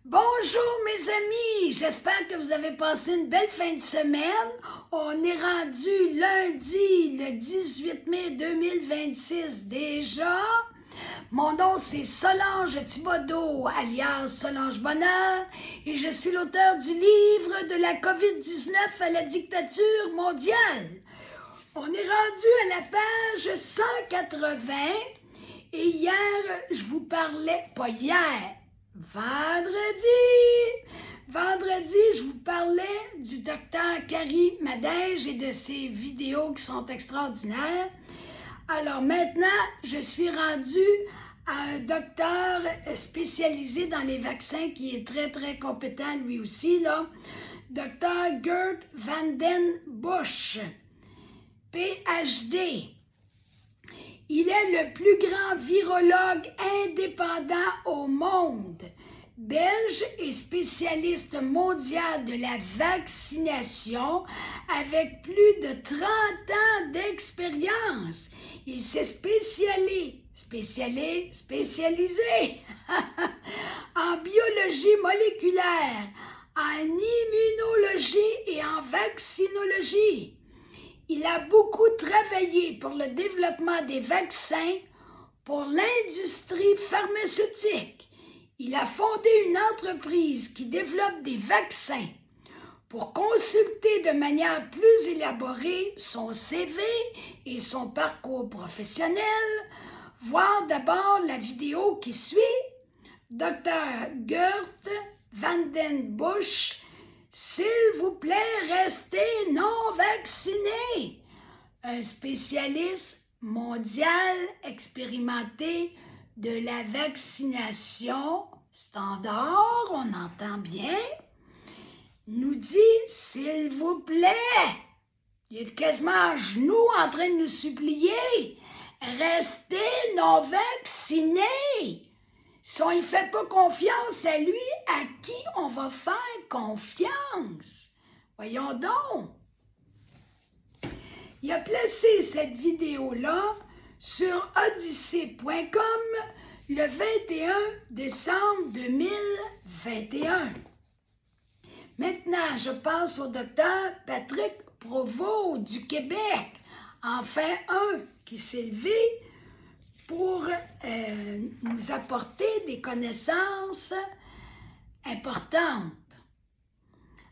Bonjour mes amis, j'espère que vous avez passé une belle fin de semaine. On est rendu lundi, le 18 mai 2026 déjà. Mon nom c'est Solange Thibodeau, alias Solange Bonheur, et je suis l'auteur du livre de la COVID-19 à la dictature mondiale. On est rendu à la page 180 et hier, je vous parlais, pas hier, Vendredi, je vous parlais du docteur Carrie Madej et de ses vidéos qui sont extraordinaires. Alors maintenant, je suis rendue à un docteur spécialisé dans les vaccins qui est très, très compétent lui aussi, là. Docteur Gert Van Den Busch, PhD. Il est le plus grand virologue indépendant au monde, belge et spécialiste mondial de la vaccination avec plus de 30 ans d'expérience. Il s'est spécialisé en biologie moléculaire, en immunologie et en vaccinologie. Il a beaucoup travaillé pour le développement des vaccins pour l'industrie pharmaceutique. Il a fondé une entreprise qui développe des vaccins. Pour consulter de manière plus élaborée son CV et son parcours professionnel, voir d'abord la vidéo qui suit. Dr. Gert Van Den Busch, s'il vous plaît, restez non vacciné. Un spécialiste mondial expérimenté de la vaccination standard, on entend bien, nous dit, s'il vous plaît, il est quasiment à genoux en train de nous supplier, restez non vacciné. Si on ne fait pas confiance à lui, à qui on va faire confiance? Voyons donc. Il a placé cette vidéo-là sur odyssée.com le 21 décembre 2021. Maintenant, je passe au docteur Patrick Provost du Québec, enfin un qui s'est levé pour nous apporter des connaissances importantes.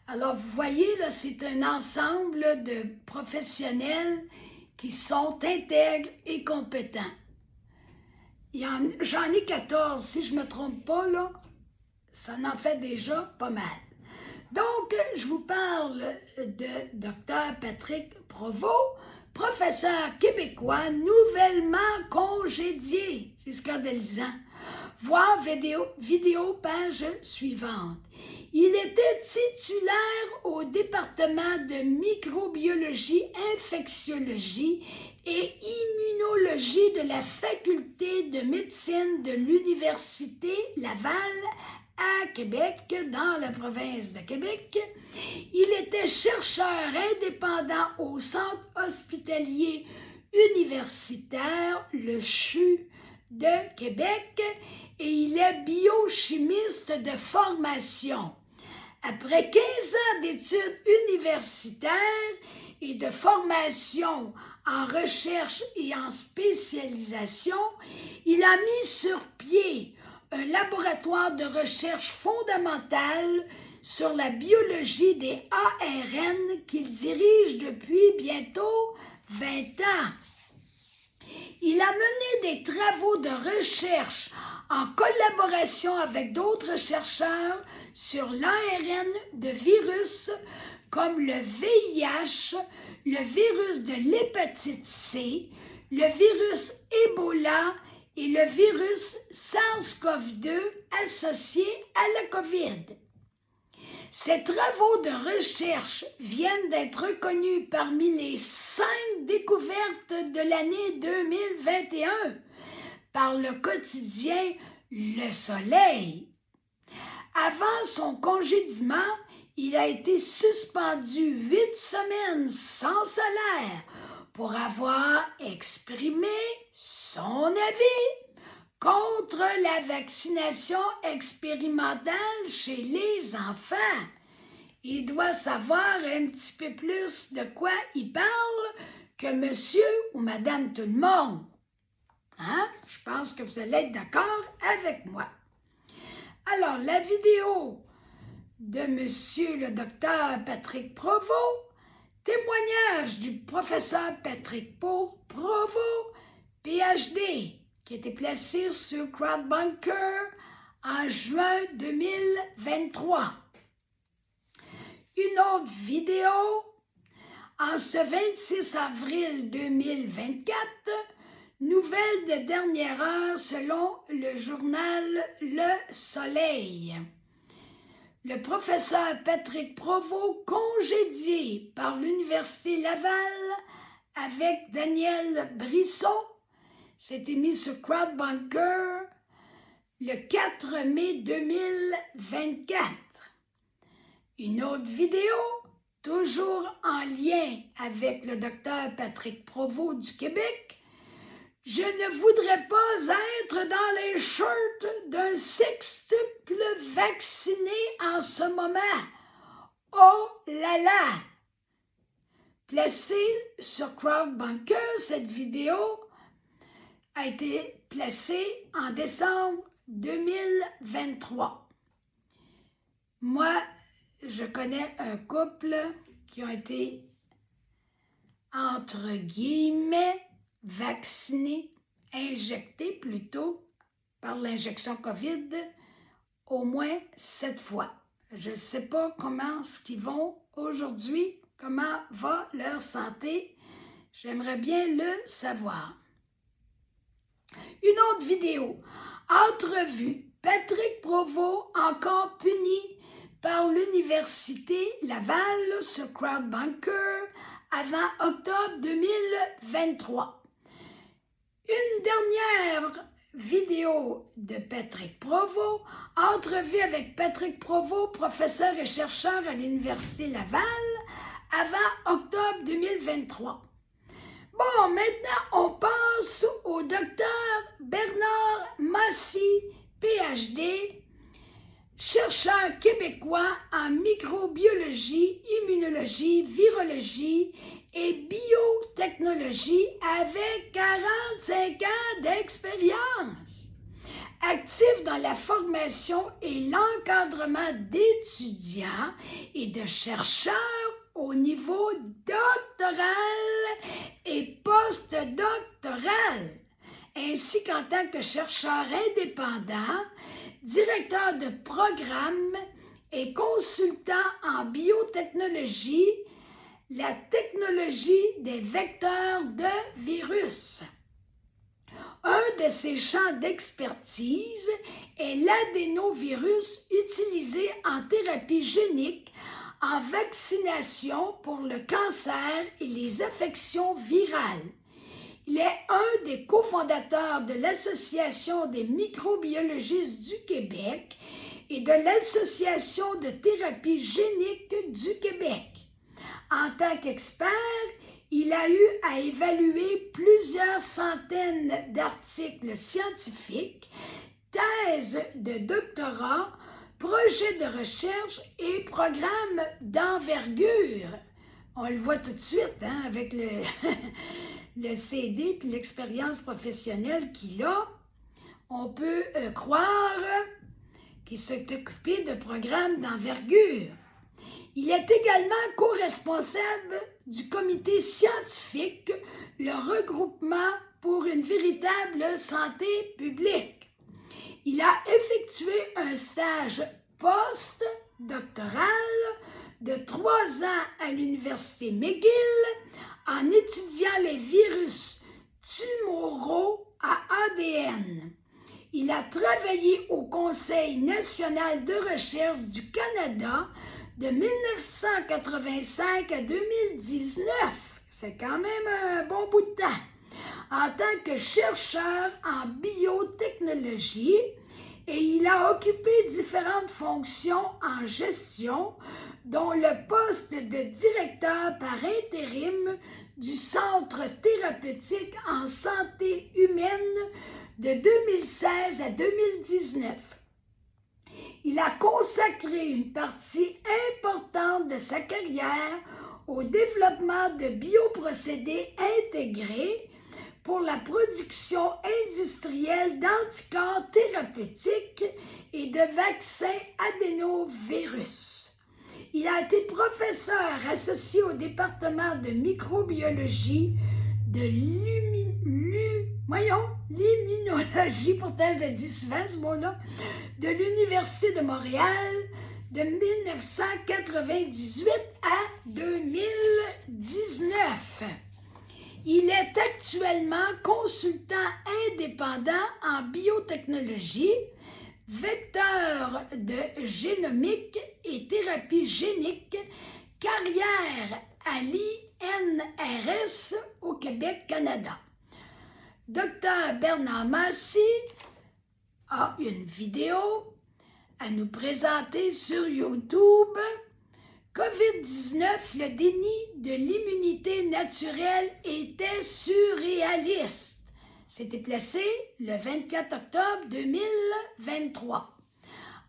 Alors, vous voyez, là, c'est un ensemble de professionnels qui sont intègres et compétents. J'en ai 14, si je ne me trompe pas, là, ça en fait déjà pas mal. Donc, je vous parle de Dr. Patrick Provost, professeur québécois nouvellement congédié. C'est scandalisant. Voir vidéo page suivante. Il était titulaire au département de microbiologie, infectiologie et immunologie de la faculté de médecine de l'Université Laval à Québec, dans la province de Québec. Il était chercheur indépendant au Centre hospitalier universitaire, le CHU de Québec, et il est biochimiste de formation. Après 15 ans d'études universitaires et de formation en recherche et en spécialisation, il a mis sur pied un laboratoire de recherche fondamentale sur la biologie des ARN qu'il dirige depuis bientôt 20 ans. Il a mené des travaux de recherche en collaboration avec d'autres chercheurs sur l'ARN de virus comme le VIH, le virus de l'hépatite C, le virus Ebola et le virus SARS-CoV-2 associé à la COVID. Ces travaux de recherche viennent d'être reconnus parmi les 5 découvertes de l'année 2021 par le quotidien Le Soleil. Avant son congédiement, il a été suspendu 8 semaines sans salaire pour avoir exprimé son avis contre la vaccination expérimentale chez les enfants. Il doit savoir un petit peu plus de quoi il parle que monsieur ou madame tout le monde. Hein? Je pense que vous allez être d'accord avec moi. Alors, la vidéo de monsieur le docteur Patrick Provost, témoignage du professeur Patrick Provost, PhD, qui a été placé sur CrowdBunker en juin 2023. Une autre vidéo, en ce 26 avril 2024, nouvelle de dernière heure selon le journal Le Soleil. Le professeur Patrick Provost, congédié par l'Université Laval avec Daniel Brisson, s'était mis sur CrowdBunker le 4 mai 2024. Une autre vidéo, toujours en lien avec le docteur Patrick Provost du Québec. Je ne voudrais pas être dans les shirts d'un sextuple vacciné en ce moment. Oh là là! Placée sur CrowdBunker, cette vidéo a été placée en décembre 2023. Moi, je connais un couple qui ont été, entre guillemets, vaccinés, injectés plutôt, par l'injection COVID, au moins 7 fois. Je ne sais pas comment ce qu'ils vont aujourd'hui, comment va leur santé. J'aimerais bien le savoir. Une autre vidéo. Entrevue. Patrick Provost encore puni par l'Université Laval sur CrowdBunker avant octobre 2023. Une dernière vidéo de Patrick Provost, entrevue avec Patrick Provost, professeur et chercheur à l'Université Laval, avant octobre 2023. Bon, maintenant, on passe au docteur Bernard Massy, PhD, chercheur québécois en microbiologie, immunologie, virologie et biotechnologie avec 45 ans d'expérience. Actif dans la formation et l'encadrement d'étudiants et de chercheurs au niveau doctoral et postdoctoral, ainsi qu'en tant que chercheur indépendant, directeur de programme et consultant en biotechnologie, la technologie des vecteurs de virus. Un de ses champs d'expertise est l'adénovirus utilisé en thérapie génique, en vaccination pour le cancer et les affections virales. Il est un des cofondateurs de l'Association des microbiologistes du Québec et de l'Association de thérapie génique du Québec. En tant qu'expert, il a eu à évaluer plusieurs centaines d'articles scientifiques, thèses de doctorat, projets de recherche et programmes d'envergure. On le voit tout de suite avec le CD puis l'expérience professionnelle qu'il a. On peut croire qu'il s'est occupé de programmes d'envergure. Il est également co-responsable du comité scientifique, le regroupement pour une véritable santé publique. Il a effectué un stage post-doctoral de 3 ans à l'Université McGill en étudiant les virus tumoraux à ADN. Il a travaillé au Conseil national de recherche du Canada de 1985 à 2019. C'est quand même un bon bout de temps. En tant que chercheur en biotechnologie, et il a occupé différentes fonctions en gestion, dont le poste de directeur par intérim du Centre thérapeutique en santé humaine de 2016 à 2019. Il a consacré une partie importante de sa carrière au développement de bioprocédés intégrés pour la production industrielle d'anticorps thérapeutiques et de vaccins adénovirus. Il a été professeur associé au département de microbiologie de l'immunologie, pourtant je le dis souvent ce mot-là, de l'Université de Montréal de 1998 à 2019. Il est actuellement consultant indépendant en biotechnologie, vecteur de génomique et thérapie génique, carrière à l'INRS au Québec, Canada. Dr Bernard Massy a une vidéo à nous présenter sur YouTube. COVID-19, le déni de l'immunité naturelle était surréaliste. C'était placé le 24 octobre 2023.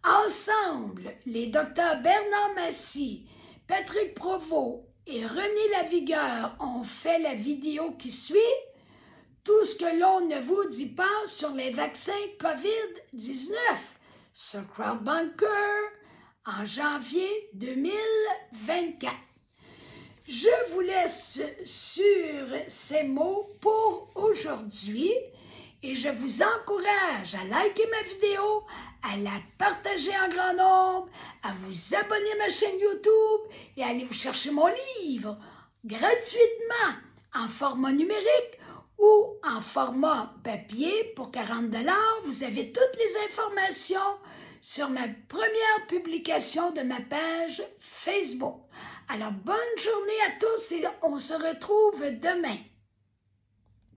Ensemble, les docteurs Bernard Massy, Patrick Provost et René Lavigueur ont fait la vidéo qui suit. Tout ce que l'on ne vous dit pas sur les vaccins COVID-19 sur Crowdbunker en janvier 2024. Je vous laisse sur ces mots pour aujourd'hui et je vous encourage à liker ma vidéo, à la partager en grand nombre, à vous abonner à ma chaîne YouTube et à aller vous chercher mon livre gratuitement en format numérique ou en format papier pour 40 $. Vous avez toutes les informations sur ma première publication de ma page Facebook. Alors, bonne journée à tous et on se retrouve demain.